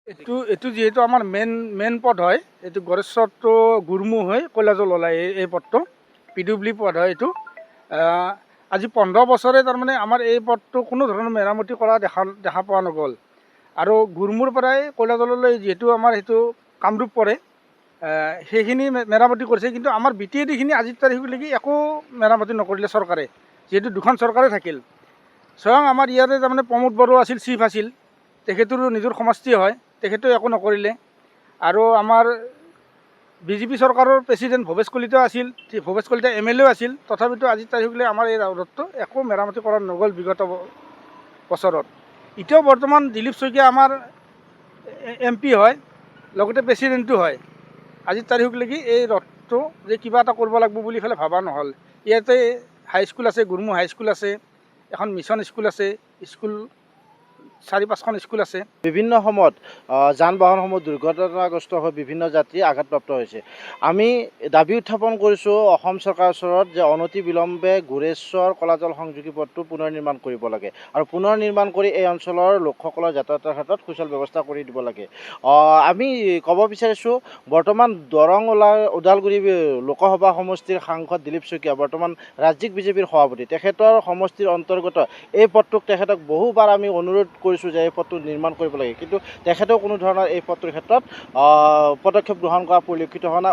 এইটো যিহেতু আমাৰ মেইন পদ হয়, এইটো গড়েশ্বৰটো গুৰমু হৈ কৈলাজল ওলায় এই পদটো PWD পদ হয় এইটো। আজি 15 বছৰে তাৰমানে আমাৰ এই পদটো কোনো ধৰণৰ মেৰামতি কৰা দেখা পোৱা নগ'ল। আৰু গুৰমুৰ পৰাই কৈলাজললৈ যিহেতু আমাৰ সেইটো কামৰূপ পৰে, সেইখিনি মেৰামতি কৰিছে, কিন্তু আমাৰ BTADখিনি আজিৰ তাৰিখলৈকে একো মেৰামতি নকৰিলে চৰকাৰে, যিহেতু দুখন চৰকাৰে থাকিল। স্বয়ং আমাৰ ইয়াতে তাৰমানে প্ৰমোদ বড়ো আছিল, চিফ আছিল, তেখেতৰো নিজৰ সমষ্টি হয়, তেখেতেও একো নকৰিলে। আৰু আমাৰ BJP চৰকাৰৰ প্ৰেচিডেণ্ট ভৱেশ কলিতা আছিল, ভৱেশ কলিতা MLA আছিল, তথাপিতো আজিৰ তাৰিখলৈ আমাৰ এই ৰ'ডটো একো মেৰামতি কৰা নগ'ল বিগত বছৰত। এতিয়াও বৰ্তমান দিলীপ শইকীয়া আমাৰ MP হয়, লগতে প্ৰেচিডেণ্টো হয়। আজিৰ তাৰিখলৈকে এই ৰ'ডটো যে কিবা এটা কৰিব লাগিব বুলি পেলাই ভবা নহ'ল। ইয়াতে হাইস্কুল আছে, গুৰমু হাইস্কুল আছে, এখন মিছন স্কুল আছে, স্কুল 4-5খন স্কুল আছে। বিভিন্ন সময়ত যান বাহনসমূহ দুৰ্ঘটনাগ্ৰস্ত হৈ বিভিন্ন যাত্ৰী আঘাতপ্ৰাপ্ত হৈছে। আমি দাবী উত্থাপন কৰিছোঁ অসম চৰকাৰৰ ওচৰত যে অনতি বিলম্বে গোৰেশ্বৰ কলাজল সংযোগী পথটো পুনৰ নিৰ্মাণ কৰিব লাগে আৰু পুনৰ নিৰ্মাণ কৰি এই অঞ্চলৰ লোকসকলৰ যাতায়াতৰ ক্ষেত্ৰত সুচল ব্যৱস্থা কৰি দিব লাগে। আমি ক'ব বিচাৰিছোঁ, বৰ্তমান দৰং ওদালগুৰি লোকসভা সমষ্টিৰ সাংসদ দিলীপ শইকীয়া বৰ্তমান ৰাজ্যিক BJPৰ সভাপতি, তেখেতৰ সমষ্টিৰ অন্তৰ্গত এই পথটোক তেখেতক বহুবাৰ আমি অনুৰোধ কৰিছোঁ যে এই পথটো নিৰ্মাণ কৰিব লাগে, কিন্তু তেখেতেও কোনো ধৰণৰ এই পথটোৰ ক্ষেত্ৰত পদক্ষেপ গ্ৰহণ কৰা পৰিলক্ষিত হোৱা নাই।